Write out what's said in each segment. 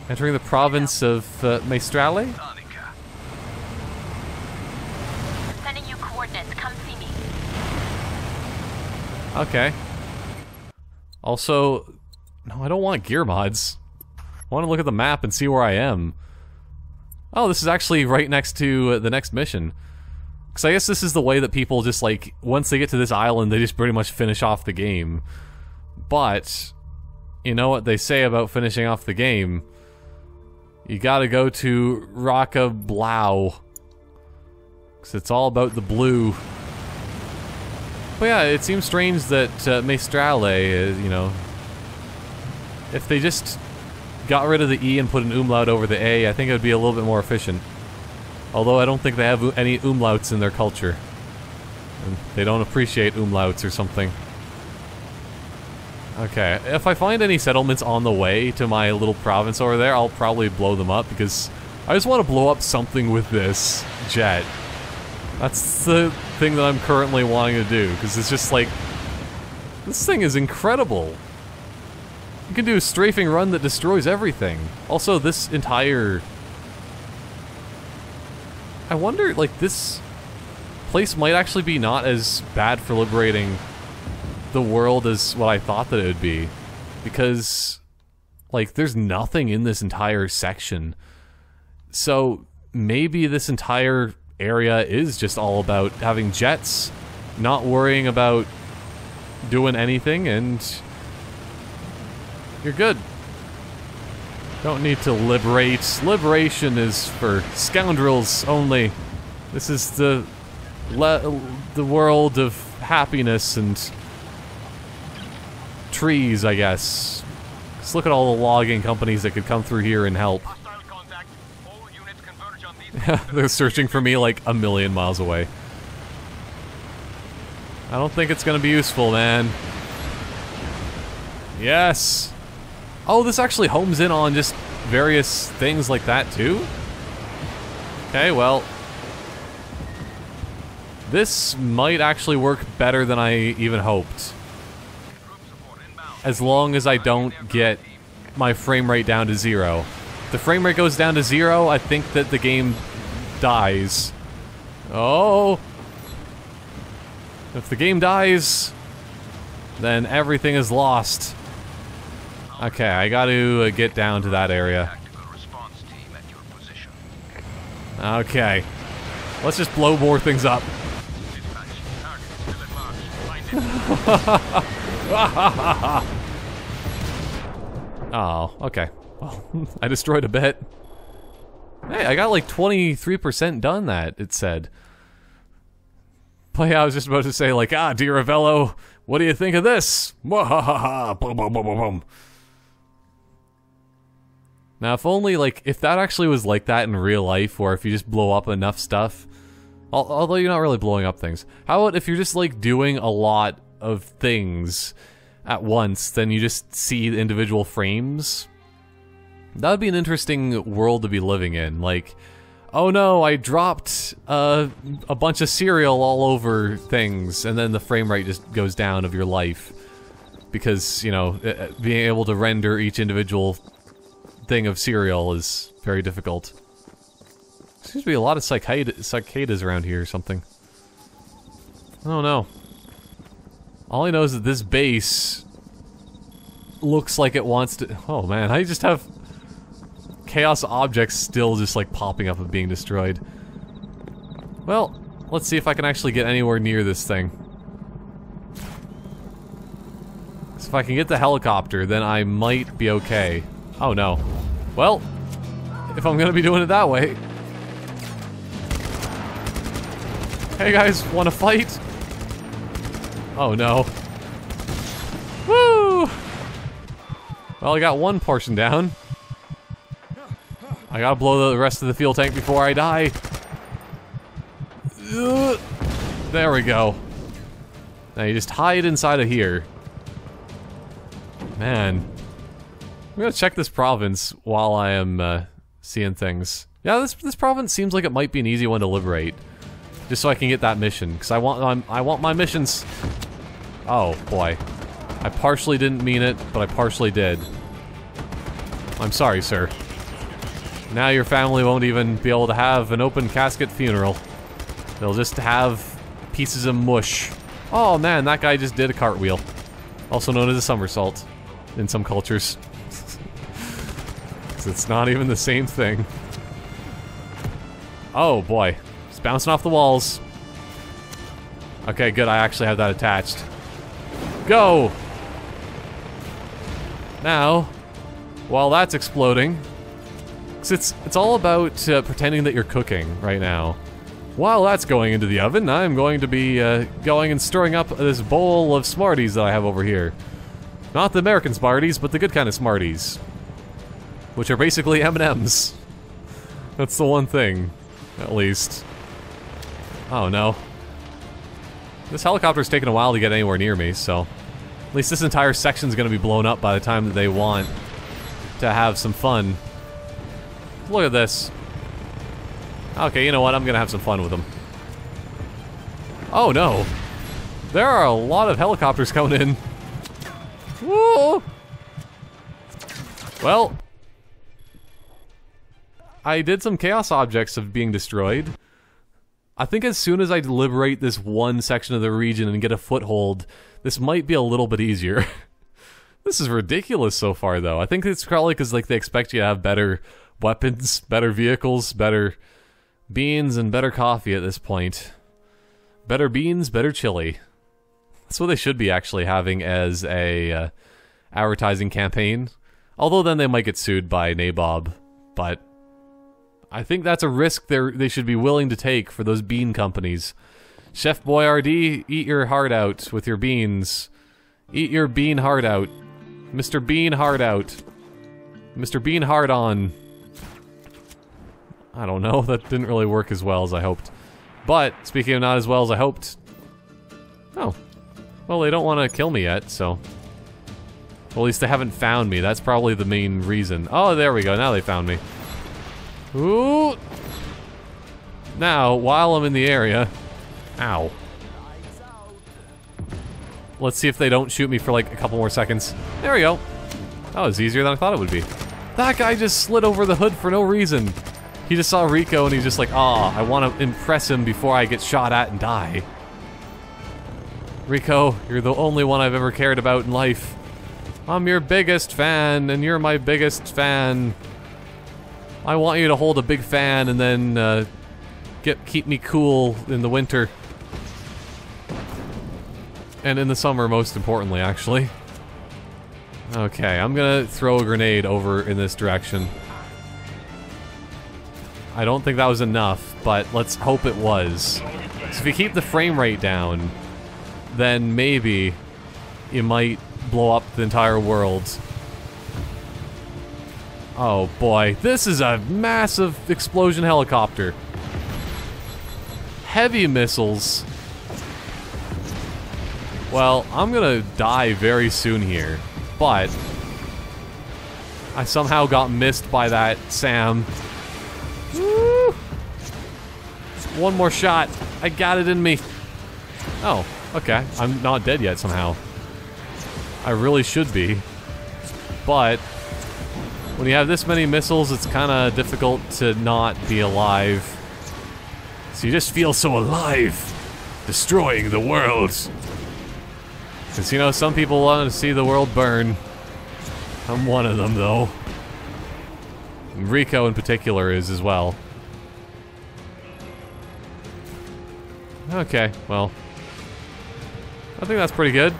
Entering the province of Maestrale? Sending you coordinates. Come see me. Okay. Also, no, I don't want gear mods. I want to look at the map and see where I am. Oh, this is actually right next to the next mission. Because I guess this is the way that people just, like, once they get to this island, they just pretty much finish off the game. But, you know what they say about finishing off the game? You gotta go to blau. Because it's all about the blue. But yeah, it seems strange that Maestrale is, you know... If they just got rid of the E and put an umlaut over the A, I think it would be a little bit more efficient. Although I don't think they have any umlauts in their culture. And they don't appreciate umlauts or something. Okay, if I find any settlements on the way to my little province over there, I'll probably blow them up, because I just want to blow up something with this jet. That's the thing that I'm currently wanting to do, because it's just like... This thing is incredible! You can do a strafing run that destroys everything. Also, this entire... I wonder, like, this place might actually be not as bad for liberating the world as what I thought that it would be. Because, like, there's nothing in this entire section. So, maybe this entire area is just all about having jets, not worrying about doing anything, and you're good. Don't need to liberate. Liberation is for scoundrels only. This is the world of happiness and trees, I guess. Just look at all the logging companies that could come through here and help. They're searching for me like a million miles away. I don't think it's gonna be useful, man. Yes! Oh, this actually homes in on just various things like that, too? Okay, well... This might actually work better than I even hoped. As long as I don't get my frame rate down to 0. If the frame rate goes down to 0, I think that the game dies. Oh! If the game dies, then everything is lost. Okay, I gotta get down to that area. Okay. Let's just blow more things up. Oh, okay. Well, I destroyed a bit. Hey, I got like 23% done that, it said. But yeah, I was just about to say like, ah, dear Ravello, what do you think of this? Mwahaha, boom, boom, boom, boom, boom. Now, if only, like, if that actually was like that in real life, or if you just blow up enough stuff, although you're not really blowing up things, how about if you're just, like, doing a lot of things at once, then you just see the individual frames? That would be an interesting world to be living in, like, oh no, I dropped a bunch of cereal all over things, and then the frame rate just goes down of your life. Because, you know, being able to render each individual thing of cereal is very difficult. There seems to be a lot of cicadas around here or something. I don't know. All I know is that this base looks like it wants to... Oh man, I just have chaos objects still just like popping up and being destroyed. Well, let's see if I can actually get anywhere near this thing. So if I can get the helicopter, then I might be okay. Oh no. Well, if I'm gonna be doing it that way. Hey guys, wanna fight? Oh no. Woo! Well, I got one portion down. I gotta blow the rest of the fuel tank before I die. There we go. Now you just hide inside of here. Man. I'm gonna check this province while I am seeing things. Yeah, this province seems like it might be an easy one to liberate, just so I can get that mission. Because I want my missions. Oh boy, I partially didn't mean it, but I partially did. I'm sorry, sir. Now your family won't even be able to have an open casket funeral. They'll just have pieces of mush. Oh man, that guy just did a cartwheel. Also known as a somersault in some cultures. 'Cause it's not even the same thing. Oh boy. It's bouncing off the walls. Okay, good, I actually have that attached. Go! Now, while that's exploding, 'cause it's all about pretending that you're cooking right now. While that's going into the oven, I'm going to be going and stirring up this bowl of Smarties that I have over here. Not the American Smarties, but the good kind of Smarties. Which are basically M&Ms. That's the one thing, at least. Oh no. This helicopter's taking a while to get anywhere near me, so... At least this entire section's gonna be blown up by the time that they want to have some fun. Look at this. Okay, you know what? I'm gonna have some fun with them. Oh no! There are a lot of helicopters coming in. Woo! Well... I did some chaos objects of being destroyed. I think as soon as I liberate this one section of the region and get a foothold, this might be a little bit easier. This is ridiculous so far, though. I think it's probably because like they expect you to have better weapons, better vehicles, better beans, and better coffee at this point. Better beans, better chili. That's what they should be actually having as a advertising campaign. Although then they might get sued by Nabob, but I think that's a risk they should be willing to take for those bean companies. Chef Boyardee, eat your heart out with your beans. Eat your bean heart out. Mr. Bean heart out. Mr. Bean heart on. I don't know, that didn't really work as well as I hoped. But, speaking of not as well as I hoped... Oh. Well, they don't want to kill me yet, so... Well, at least they haven't found me, that's probably the main reason. Oh, there we go, now they found me. Ooh! Now, while I'm in the area... Ow. Let's see if they don't shoot me for like a couple more seconds. There we go. That was easier than I thought it would be. That guy just slid over the hood for no reason. He just saw Rico and he's just like, ah, I want to impress him before I get shot at and die. Rico, you're the only one I've ever cared about in life. I'm your biggest fan, and you're my biggest fan. I want you to hold a big fan and then keep me cool in the winter. And in the summer, most importantly, actually. Okay, I'm gonna throw a grenade over in this direction. I don't think that was enough, but let's hope it was. So if you keep the frame rate down, then maybe you might blow up the entire world. Oh boy, this is a massive explosion helicopter. Heavy missiles. Well, I'm gonna die very soon here, but I somehow got missed by that Sam. Woo! One more shot. I got it in me. Oh, okay. I'm not dead yet somehow. I really should be. But when you have this many missiles, it's kind of difficult to not be alive. So you just feel so alive, destroying the world. Because, you know, some people want to see the world burn. I'm one of them, though. And Rico, in particular, is as well. Okay, well. I think that's pretty good.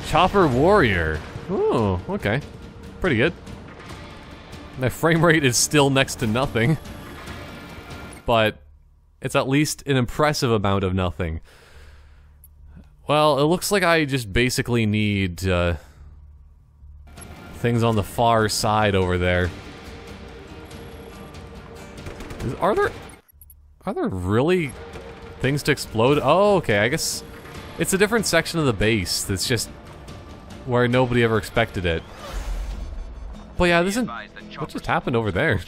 Chopper Warrior. Oh, okay. Pretty good. My frame rate is still next to nothing. But it's at least an impressive amount of nothing. Well, it looks like I just basically need things on the far side over there. Are there really things to explode? Oh, okay, I guess it's a different section of the base that's just where nobody ever expected it. But yeah, this isn't... What just happened over there?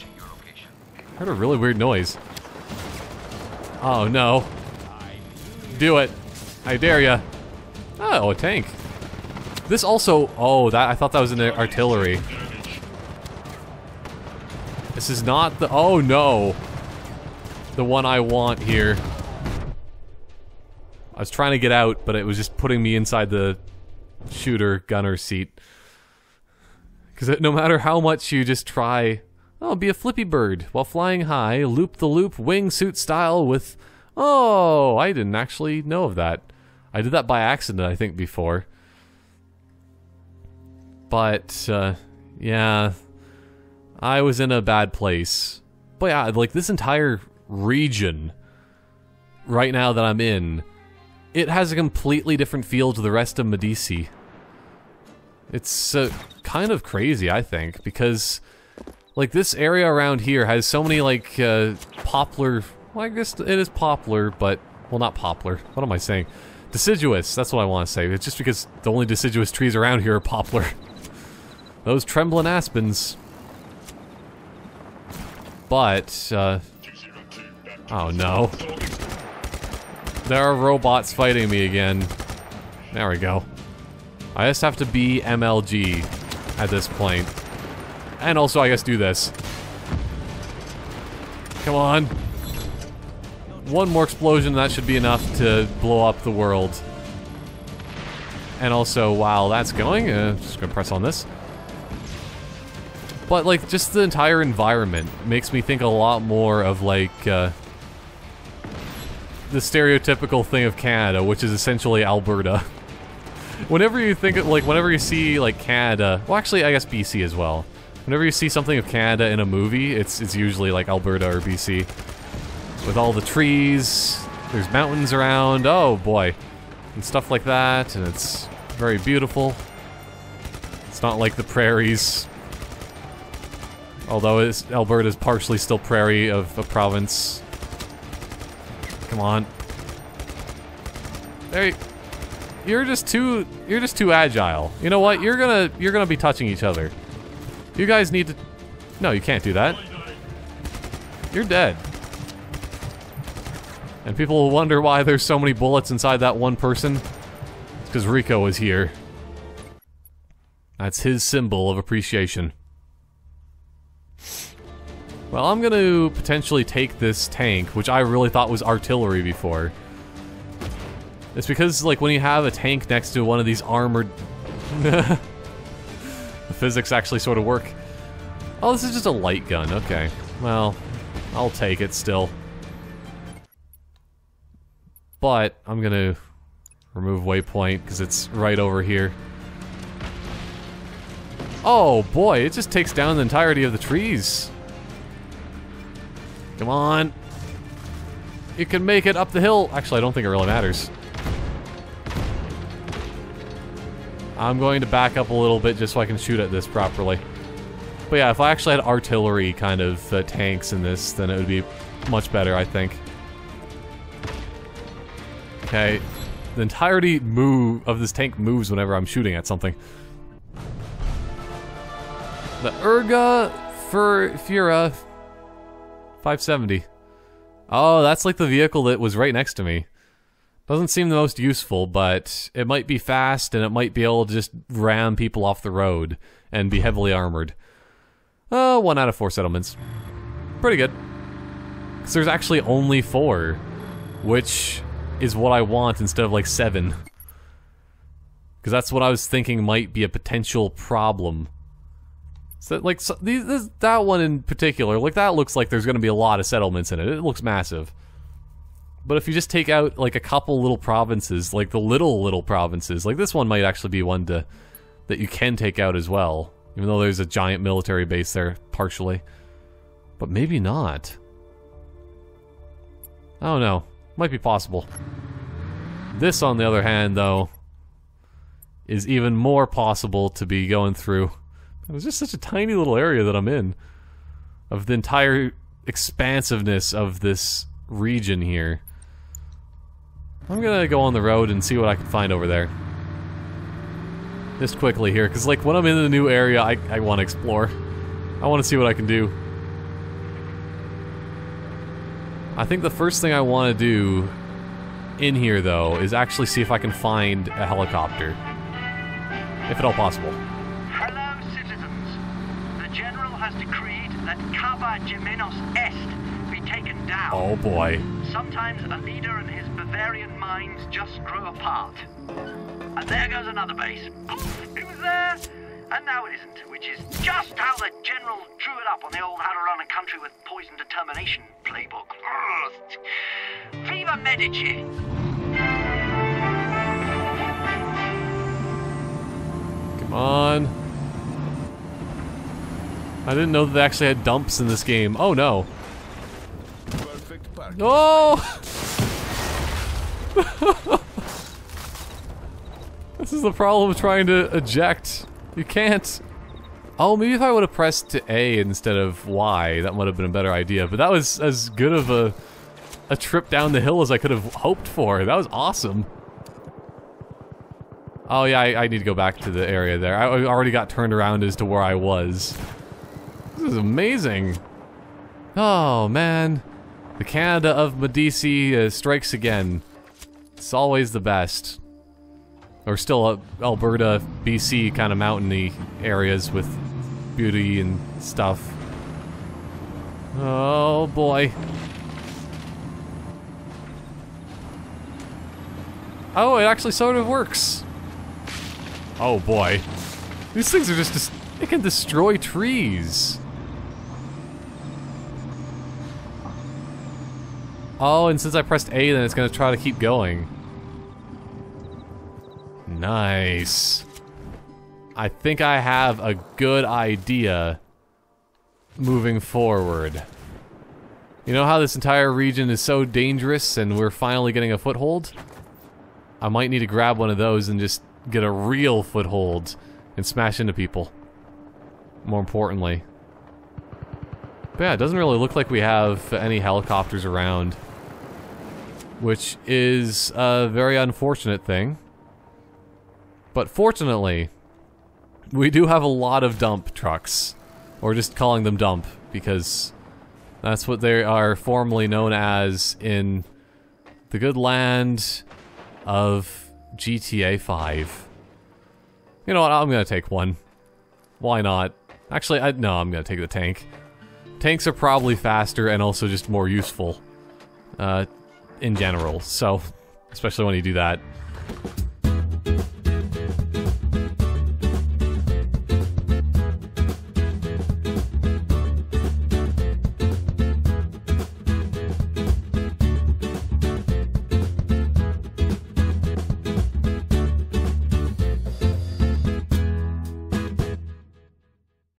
I heard a really weird noise. Oh no. Do it. I dare ya. Oh, a tank. This also... Oh, that I thought that was an artillery. This is not the- oh no! The one I want here. I was trying to get out, but it was just putting me inside the gunner seat. Because no matter how much you just try, oh, be a flippy bird while flying high, loop the loop, wingsuit style with, oh, I didn't actually know of that. I did that by accident, I think, before. But, yeah, I was in a bad place. But yeah, like, this entire region right now that I'm in, it has a completely different feel to the rest of Medici. It's kind of crazy, I think, because like this area around here has so many like poplar, well, I guess it is poplar, but well, not poplar. What am I saying? Deciduous, that's what I want to say. It's just because the only deciduous trees around here are poplar. Those trembling aspens. But oh no. There are robots fighting me again. There we go. I just have to be MLG at this point. And also, I guess, do this. Come on. One more explosion, that should be enough to blow up the world. And also, while that's going, just gonna press on this. But, like, just the entire environment makes me think a lot more of, like, the stereotypical thing of Canada, which is essentially Alberta. Whenever you think of, like, whenever you see, like, Canada, well, actually, I guess BC as well. Whenever you see something of Canada in a movie, it's usually, like, Alberta or BC. With all the trees, there's mountains around, oh boy. And stuff like that, and it's very beautiful. It's not like the prairies. Although Alberta's partially still prairie of a province. Come on. There you're just too agile. You know what? You're gonna be touching each other. You guys need to. No, you can't do that. You're dead. And people will wonder why there's so many bullets inside that one person. It's because Rico is here. That's his symbol of appreciation. Well, I'm gonna potentially take this tank, which I really thought was artillery before. It's because, like, when you have a tank next to one of these armored... the physics actually sort of work. Oh, this is just a light gun, okay. Well, I'll take it still. But, I'm gonna remove waypoint, because it's right over here. Oh boy, it just takes down the entirety of the trees. Come on. You can make it up the hill. Actually, I don't think it really matters. I'm going to back up a little bit just so I can shoot at this properly. But yeah, if I actually had artillery kind of tanks in this, then it would be much better, I think. Okay. The entirety of this tank moves whenever I'm shooting at something. The Urga Fura 570. Oh, that's like the vehicle that was right next to me. Doesn't seem the most useful, but it might be fast and it might be able to just ram people off the road and be heavily armored. 1 out of 4 settlements. Pretty good. Because there's actually only 4, which is what I want instead of like 7. Because that's what I was thinking might be a potential problem. So, like, that one in particular, like, that looks like there's going to be a lot of settlements in it. It looks massive. But if you just take out, like, a couple little provinces, like the little provinces, like, this one might actually be one that you can take out as well. Even though there's a giant military base there, partially. But maybe not. I don't know. Might be possible. This, on the other hand, though, is even more possible to be going through. It was just such a tiny little area that I'm in. Of the entire expansiveness of this region here. I'm gonna go on the road and see what I can find over there. Just quickly here, because like when I'm in the new area, I want to explore. I want to see what I can do. I think the first thing I want to do in here, though, is actually see if I can find a helicopter. If at all possible. Hello, citizens. The General has decreed that Cava Gemenos Est be taken down. Oh boy. Sometimes a leader and his Bavarian minds just grow apart. And there goes another base. Poof, it was there, and now it isn't, which is just how the general drew it up on the old how to run a country with poison determination playbook. Viva Medici! Come on. I didn't know that they actually had dumps in this game. Oh no. Oh! This is the problem of trying to eject. You can't. Oh, maybe if I would have pressed to A instead of Y, that would have been a better idea. But that was as good of a trip down the hill as I could have hoped for. That was awesome. Oh yeah, I need to go back to the area there. I already got turned around as to where I was. This is amazing. Oh man. The Canada of Medici strikes again. It's always the best. Or still Alberta, BC kind of mountainy areas with beauty and stuff. Oh boy. Oh, it actually sort of works. Oh boy. These things are just, they can destroy trees. Oh, and since I pressed A, then it's gonna try to keep going. Nice. I think I have a good idea moving forward. You know how this entire region is so dangerous and we're finally getting a foothold? I might need to grab one of those and just get a real foothold and smash into people. More importantly. But yeah, it doesn't really look like we have any helicopters around, which is a very unfortunate thing. But fortunately, we do have a lot of dump trucks. Or just calling them dump, because that's what they are formally known as in the good land of GTA 5. You know what, I'm gonna take one. Why not? Actually, no, I'm gonna take the tank. Tanks are probably faster and also just more useful. In general, so, especially when you do that.